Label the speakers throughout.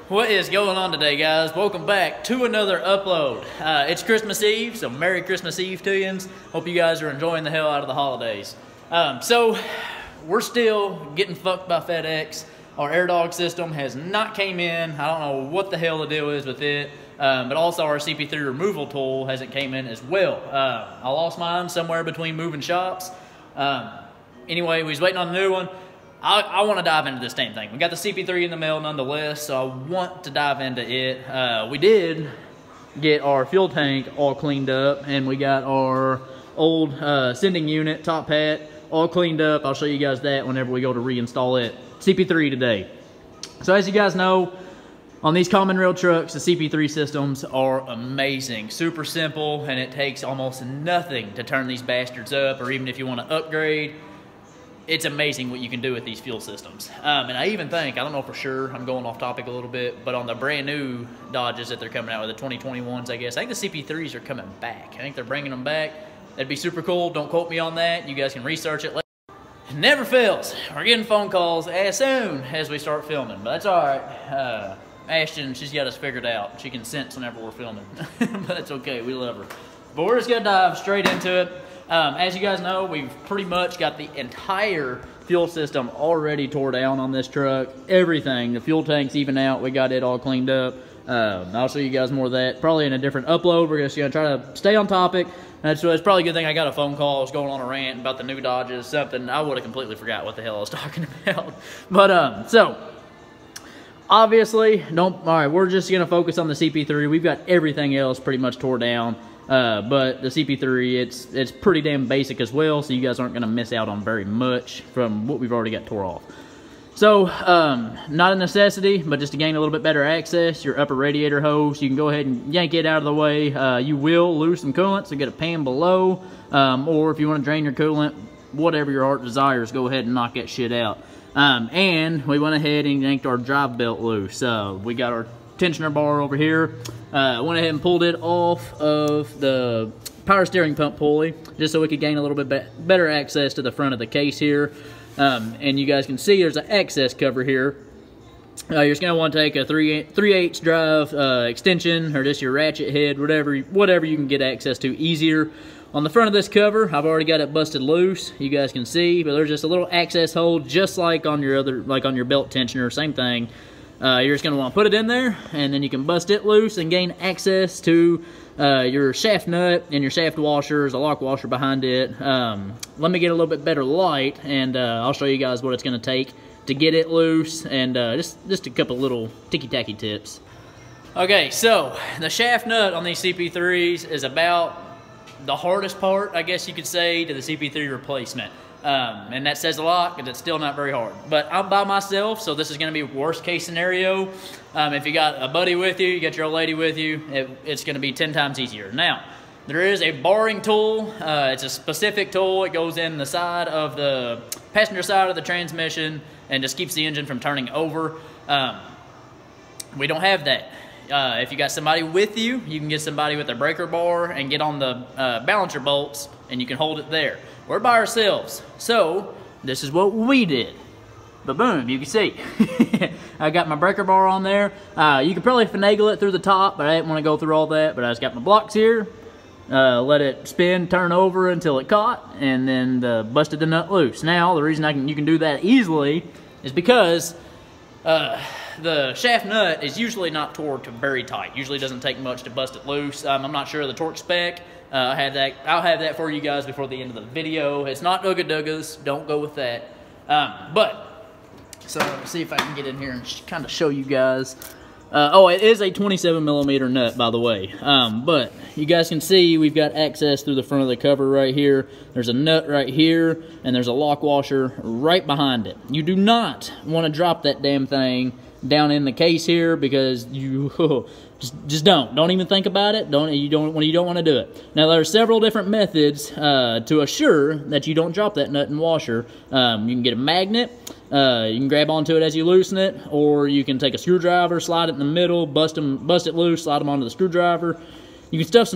Speaker 1: What is going on today, guys? Welcome back to another upload. It's Christmas Eve, so Merry Christmas Eve to you. Hope you guys are enjoying the hell out of the holidays. So we're still getting fucked by FedEx. Our air dog system has not came in. I don't know what the hell the deal is with it. But also our CP3 removal tool hasn't came in as well. I lost mine somewhere between moving shops. Anyway, we was waiting on the new one. I want to dive into this damn thing. We got the CP3 in the mail nonetheless, so I want to dive into it. We did get our fuel tank all cleaned up, and we got our old sending unit, top hat, all cleaned up. I'll show you guys that whenever we go to reinstall it. CP3 today. So as you guys know, on these common rail trucks, the CP3 systems are amazing. Super simple, and it takes almost nothing to turn these bastards up, or even if you want to upgrade. It's amazing what you can do with these fuel systems. And I even think, I don't know for sure, I'm going off topic a little bit, but on the brand new Dodges that they're coming out with, the 2021s, I guess, I think the CP3s are coming back. I think they're bringing them back. That'd be super cool. Don't quote me on that. You guys can research it later. It never fails. We're getting phone calls as soon as we start filming, but that's all right. Ashton, she's got us figured out. She can sense whenever we're filming, but that's okay. We love her. But we're just gonna dive straight into it. As you guys know, we've pretty much got the entire fuel system already tore down on this truck. Everything, the fuel tank's even out. We got it all cleaned up. I'll show you guys more of that probably in a different upload. We're just gonna try to stay on topic. It's probably a good thing I got a phone call. I was going on a rant about the new Dodges, something I would have completely forgot what the hell I was talking about. But so obviously, all right, we're just gonna focus on the CP3. We've got everything else pretty much tore down. But the CP3, it's pretty damn basic as well, so you guys aren't going to miss out on very much from what we've already got tore off. So, not a necessity, but just to gain a little bit better access, your upper radiator hose, you can go ahead and yank it out of the way. You will lose some coolant, so get a pan below, or if you want to drain your coolant, whatever your heart desires, go ahead and knock that shit out. And we went ahead and yanked our drive belt loose. We got our tensioner bar over here. Went ahead and pulled it off of the power steering pump pulley just so we could gain a little bit better access to the front of the case here. And you guys can see there's an access cover here. You're just gonna want to take a 3/8 drive extension, or just your ratchet head, whatever you can get access to easier. On the front of this cover, I've already got it busted loose. You guys can see, but there's just a little access hole, just like on your on your belt tensioner, same thing. You're just going to want to put it in there, and then you can bust it loose and gain access to your shaft nut and your shaft washer. There's a lock washer behind it. Let me get a little bit better light, and I'll show you guys what it's going to take to get it loose, and just a couple little ticky-tacky tips. Okay, so the shaft nut on these CP3s is about the hardest part, I guess you could say, to the CP3 replacement. And that says a lot, because it's still not very hard. But I'm by myself, so this is going to be worst case scenario. If you got a buddy with you, you got your old lady with you, it's going to be 10 times easier. Now, there is a barring tool. It's a specific tool. It goes in the side of the passenger side of the transmission and just keeps the engine from turning over. We don't have that. If you got somebody with you, you can get somebody with a breaker bar and get on the balancer bolts, and you can hold it there. We're by ourselves, so this is what we did. But boom, you can see. I got my breaker bar on there. You could probably finagle it through the top, but I didn't want to go through all that. But I just got my blocks here, let it spin, turn over until it caught, and then busted the nut loose. Now, the reason you can do that easily is because the shaft nut is usually not torqued very tight. Usually doesn't take much to bust it loose. I'm not sure of the torque spec. I'll have that for you guys before the end of the video. It's not Dugga-Duggas. Don't go with that. So let's see if I can get in here and kind of show you guys. Oh, it is a 27mm nut, by the way. But you guys can see we've got access through the front of the cover right here. There's a nut right here, and there's a lock washer right behind it. You do not want to drop that damn thing down in the case here, because you just don't even think about it. You don't want to do it. Now, there are several different methods to assure that you don't drop that nut and washer. You can get a magnet. You can grab onto it as you loosen it, or you can take a screwdriver, slide it in the middle, bust it loose, slide them onto the screwdriver. You can stuff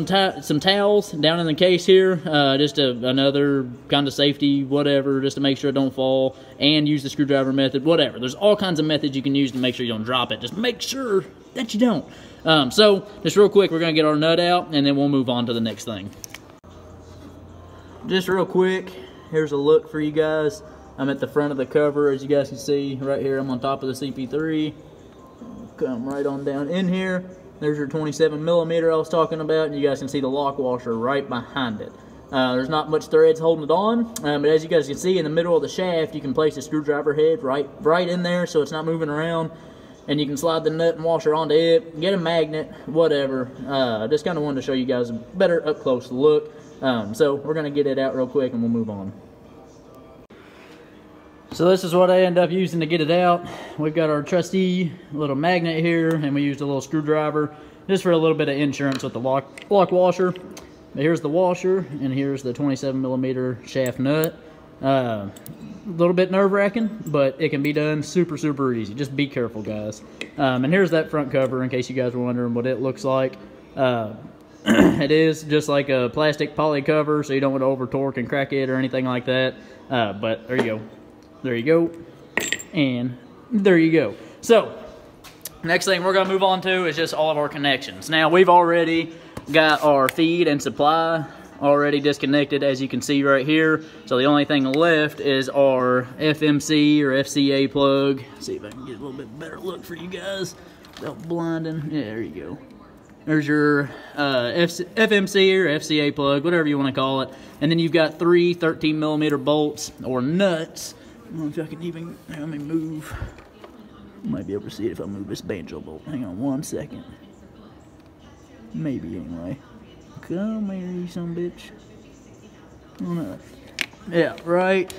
Speaker 1: some towels down in the case here, just another kind of safety, whatever, just to make sure it don't fall, and use the screwdriver method, whatever. There's all kinds of methods you can use to make sure you don't drop it. Just make sure that you don't. So, just real quick, we're going to get our nut out, and then we'll move on to the next thing. Just real quick, here's a look for you guys. I'm at the front of the cover, as you guys can see. Right here, I'm on top of the CP3. Come right on down in here. There's your 27mm I was talking about, and you guys can see the lock washer right behind it. There's not much threads holding it on, but as you guys can see, in the middle of the shaft, you can place a screwdriver head right in there so it's not moving around, and you can slide the nut and washer onto it, get a magnet, whatever. Just kind of wanted to show you guys a better up-close look. So we're going to get it out real quick, and we'll move on. So this is what I end up using to get it out. We've got our trusty little magnet here, and we used a little screwdriver just for a little bit of insurance with the lock washer. But here's the washer, and here's the 27mm shaft nut. A little bit nerve-wracking, but it can be done super easy. Just be careful, guys. And here's that front cover in case you guys were wondering what it looks like. It is just like a plastic poly cover, so you don't want to over torque and crack it or anything like that. But there you go. There you go, and there you go. So, next thing we're going to move on to is just all of our connections. Now, we've already got our feed and supply already disconnected, as you can see right here. So the only thing left is our FMC or FCA plug. Let's see if I can get a little bit better look for you guys without blinding. Yeah, there you go. There's your FMC or FCA plug, whatever you want to call it. And then you've got 3 13mm bolts or nuts. I don't know if I can even, let me move. Might be able to see it if I move this banjo bolt. Hang on 1 second. Maybe anyway. Come here, you son of a bitch. Oh no. Yeah, right.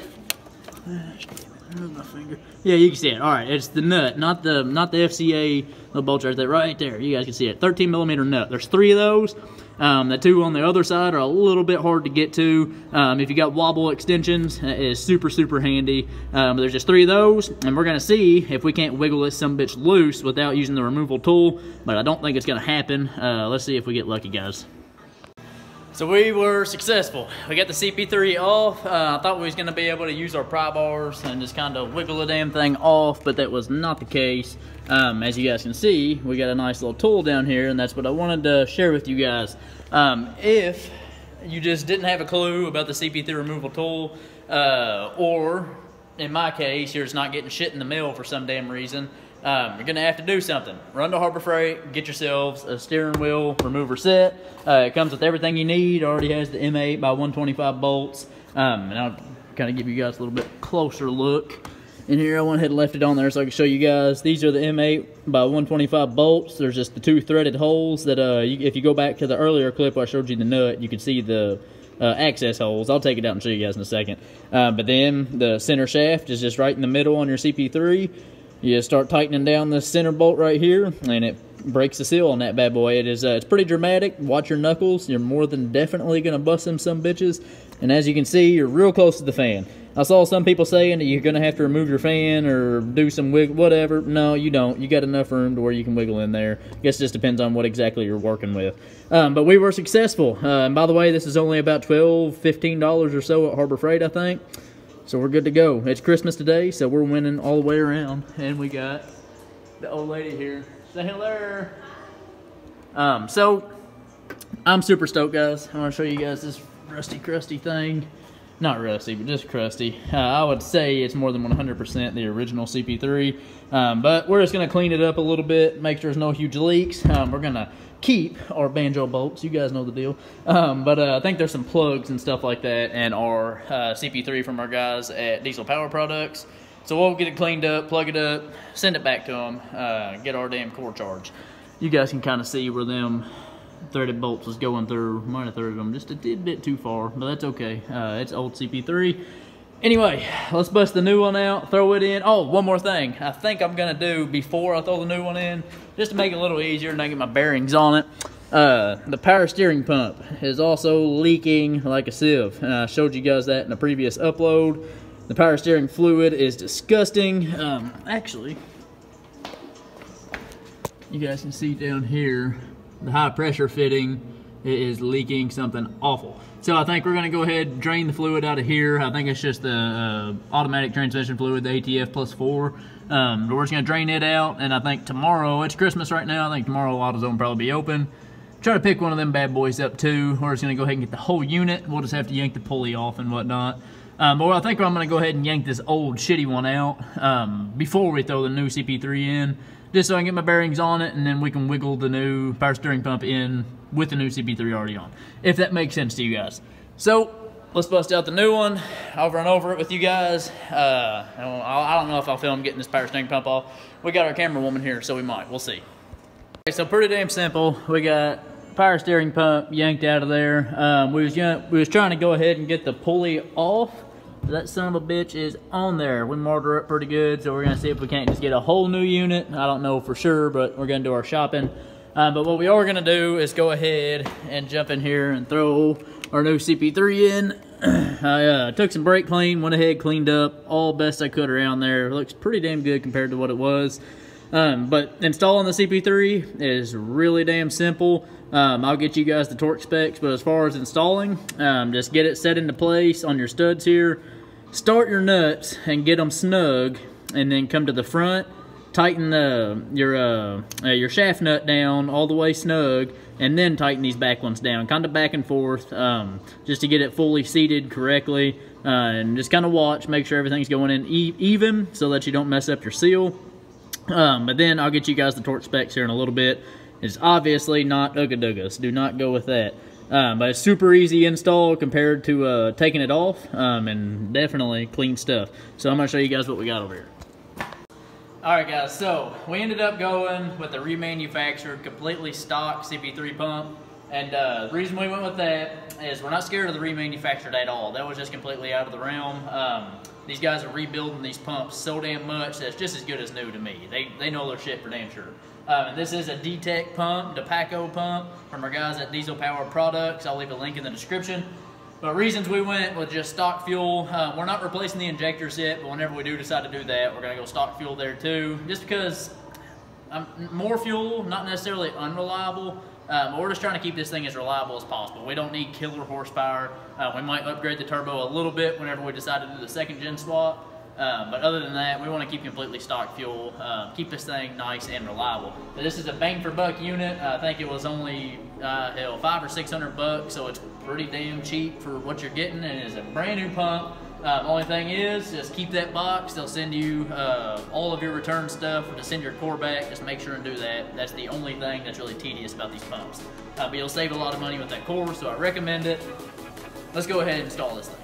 Speaker 1: Move my finger. Yeah, you can see it. Alright, it's the nut, not the FCA little bolts right there. You guys can see it. 13mm nut. There's 3 of those. The 2 on the other side are a little bit hard to get to. If you got wobble extensions, it is super handy. But there's just 3 of those, and we're gonna see if we can't wiggle this sumbitch loose without using the removal tool. But I don't think it's gonna happen. Let's see if we get lucky, guys. So we were successful. We got the CP3 off. I thought we was gonna be able to use our pry bars and just kind of wiggle the damn thing off, but that was not the case. As you guys can see, we got a nice little tool down here, and that's what I wanted to share with you guys. If you just didn't have a clue about the CP3 removal tool, or in my case, you're just not getting shit in the mail for some damn reason, you're gonna have to do something. Run to Harbor Freight, get yourselves a steering wheel remover set. It comes with everything you need. Already has the M8 by 125 bolts. And I'll kind of give you guys a little bit closer look. In here, I went ahead and left it on there so I can show you guys. These are the M8 by 125 bolts. There's just the 2 threaded holes that, if you go back to the earlier clip where I showed you the nut, you can see the access holes. I'll take it out and show you guys in a second. But then the center shaft is just right in the middle on your CP3. You start tightening down the center bolt right here, and it breaks the seal on that bad boy. It is, it's pretty dramatic. Watch your knuckles. You're more than definitely going to bust them some bitches. And as you can see, you're real close to the fan. I saw some people saying that you're going to have to remove your fan or do some wiggle, whatever. No, you don't. You got enough room to where you can wiggle in there. I guess it just depends on what exactly you're working with. But we were successful. And by the way, this is only about $12, $15 or so at Harbor Freight, I think. So we're good to go. It's Christmas today, so we're winning all the way around. And we got the old lady here. Say hello. So I'm super stoked, guys. I want to show you guys this rusty, crusty thing. Not rusty, but just crusty. I would say it's more than 100% the original CP3. But we're just going to clean it up a little bit, make sure there's no huge leaks. We're going to keep our banjo bolts. You guys know the deal. But I think there's some plugs and stuff like that and our CP3 from our guys at Diesel Power Products. So we'll get it cleaned up, plug it up, send it back to them, get our damn core charged. You guys can kind of see where them threaded bolts was going through. Might have threaded them just a bit too far, but that's okay. It's old CP3. Anyway, let's bust the new one out, throw it in. Oh, one more thing I think I'm gonna do before I throw the new one in, just to make it a little easier and I get my bearings on it. The power steering pump is also leaking like a sieve, and I showed you guys that in a previous upload. The power steering fluid is disgusting. Actually, you guys can see down here the high pressure fitting it is leaking something awful. So I think we're gonna go ahead and drain the fluid out of here. I think it's just the automatic transmission fluid, the ATF +4. But we're just gonna drain it out, and I think tomorrow, it's Christmas right now, I think tomorrow AutoZone will probably be open. Try to pick one of them bad boys up too. We're just gonna go ahead and get the whole unit. We'll just have to yank the pulley off and whatnot. But I think I'm gonna go ahead and yank this old shitty one out before we throw the new CP3 in, just so I can get my bearings on it, and then we can wiggle the new power steering pump in with the new CP3 already on, if that makes sense to you guys. So let's bust out the new one. I'll run over it with you guys. I don't know if I'll film getting this power steering pump off. We got our camera woman here, so we might. We'll see. Okay, so pretty damn simple. We got power steering pump yanked out of there. We was trying to go ahead and get the pulley off. That son of a bitch is on there. We marked her up pretty good, so we're gonna see if we can't just get a whole new unit. I don't know for sure, but we're gonna do our shopping. But what we are gonna do is go ahead and jump in here and throw our new CP3 in. I took some brake clean, went ahead, cleaned up all best I could around there. It looks pretty damn good compared to what it was. But installing the CP3 is really damn simple. I'll get you guys the torque specs, but as far as installing, just get it set into place on your studs here, start your nuts and get them snug, and then come to the front, tighten your shaft nut down all the way snug, and then tighten these back ones down, kind of back and forth, just to get it fully seated correctly, and just kind of watch, make sure everything's going in even so that you don't mess up your seal. But then I'll get you guys the torque specs here in a little bit. It's obviously not Ugga-Duggas. Do not go with that. But it's super easy install compared to taking it off, and definitely clean stuff. So I'm going to show you guys what we got over here. Alright guys, so we ended up going with the remanufactured, completely stock CP3 pump. And the reason we went with that is we're not scared of the remanufactured at all. That was just completely out of the realm. These guys are rebuilding these pumps so damn much that it's just as good as new to me. They know their shit for damn sure. And this is a D-Tech pump, DePaco pump, from our guys at Diesel Power Products. I'll leave a link in the description. But reasons we went with just stock fuel, we're not replacing the injectors yet, but whenever we do decide to do that, we're gonna go stock fuel there too. Just because more fuel, not necessarily unreliable, we're just trying to keep this thing as reliable as possible. We don't need killer horsepower. We might upgrade the turbo a little bit whenever we decide to do the second gen swap. But other than that, we want to keep completely stock fuel, keep this thing nice and reliable. But this is a bang for buck unit. I think it was only hell, $500 or $600, so it's pretty damn cheap for what you're getting, and it's a brand new pump. Only thing is, just keep that box. They'll send you all of your return stuff to send your core back. Just make sure and do that. That's the only thing that's really tedious about these pumps. But you'll save a lot of money with that core, so I recommend it. Let's go ahead and install this thing.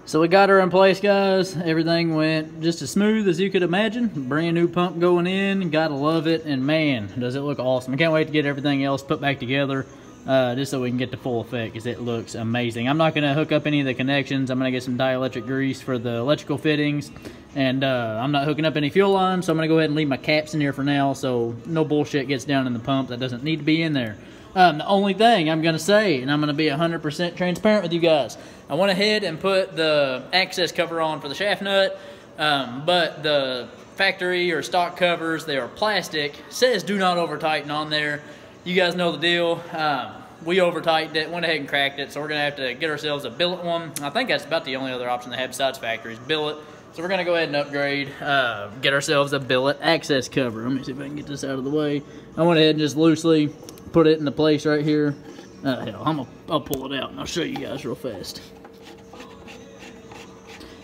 Speaker 1: So we got her in place, guys. Everything went just as smooth as you could imagine. Brand new pump going in. Gotta love it. And man, does it look awesome. I can't wait to get everything else put back together, just so we can get the full effect, because it looks amazing. I'm not going to hook up any of the connections. I'm going to get some dielectric grease for the electrical fittings. And I'm not hooking up any fuel lines, so I'm going to go ahead and leave my caps in here for now, so no bullshit gets down in the pump that doesn't need to be in there. The only thing I'm going to say, and I'm going to be 100% transparent with you guys, I went ahead and put the access cover on for the shaft nut, but the factory or stock covers, they are plastic. Says do not over tighten on there. You guys know the deal. We over tightened it, went ahead and cracked it, so we're going to have to get ourselves a billet one. I think that's about the only other option they have besides factory is billet. So we're going to go ahead and upgrade, get ourselves a billet access cover. Let me see if I can get this out of the way. I went ahead and just loosely put it into place right here. Hell, I'll pull it out and I'll show you guys real fast.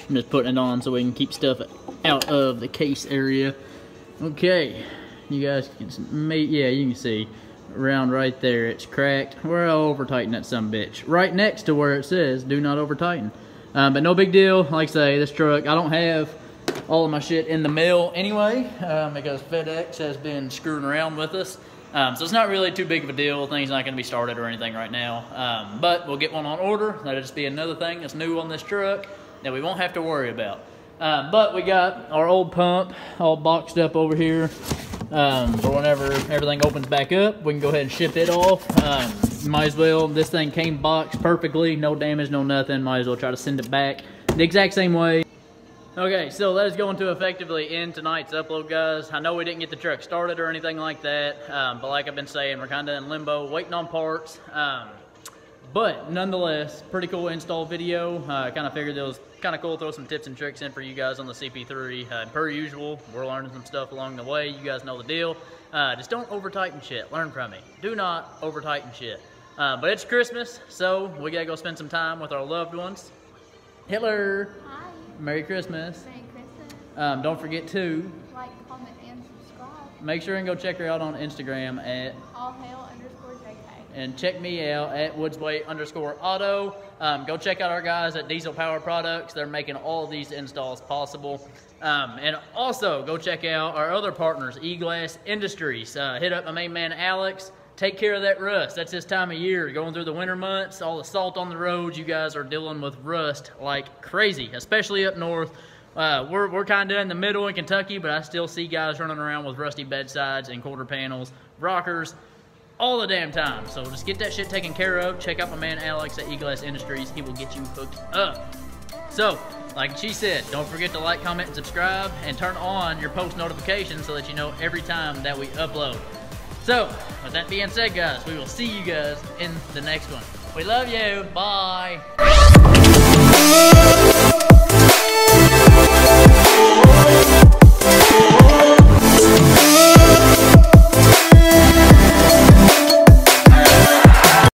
Speaker 1: I'm just putting it on so we can keep stuff out of the case area. Okay, you guys can yeah, you can see around right there it's cracked. Where I'll over tighten that sumbitch, right next to where it says do not over tighten. But no big deal. Like I say, this truck, I don't have all of my shit in the mail anyway, because FedEx has been screwing around with us. So it's not really too big of a deal. Things not going to be started or anything right now. But we'll get one on order. That'll just be another thing that's new on this truck that we won't have to worry about. But we got our old pump all boxed up over here. For whenever everything opens back up, we can go ahead and ship it off. Might as well, this thing came boxed perfectly, no damage, no nothing. Might as well try to send it back the exact same way. Okay, so that is going to effectively end tonight's upload, guys. I know we didn't get the truck started or anything like that, but like I've been saying, we're kind of in limbo, waiting on parts. But nonetheless, pretty cool install video. I kind of figured it was kind of cool to throw some tips and tricks in for you guys on the CP3. Per usual, we're learning some stuff along the way. You guys know the deal. Just don't over-tighten shit. Learn from me. Do not over-tighten shit. But it's Christmas, so we gotta go spend some time with our loved ones. Hitler!
Speaker 2: Hi.
Speaker 1: Merry Christmas.
Speaker 2: Merry Christmas.
Speaker 1: Don't forget to
Speaker 2: Like, comment, and subscribe.
Speaker 1: make sure and go check her out on Instagram at
Speaker 2: allhail_JK.
Speaker 1: and check me out at woodsway_auto. Go check out our guys at Diesel Power Products. They're making all of these installs possible. And also go check out our other partners, E-Glass Industries. Hit up my main man Alex. Take care of that rust. That's this time of year. Going through the winter months, all the salt on the roads, you guys are dealing with rust like crazy, especially up north. We're kind of in the middle in Kentucky, but I still see guys running around with rusty bedsides and quarter panels, rockers, all the damn time. So just get that shit taken care of. Check out my man Alex at E-Glass Industries. He will get you hooked up. So, like she said, don't forget to like, comment, and subscribe, and turn on your post notifications so that you know every time that we upload. So, with that being said, guys, we will see you guys in the next one. We love you. Bye.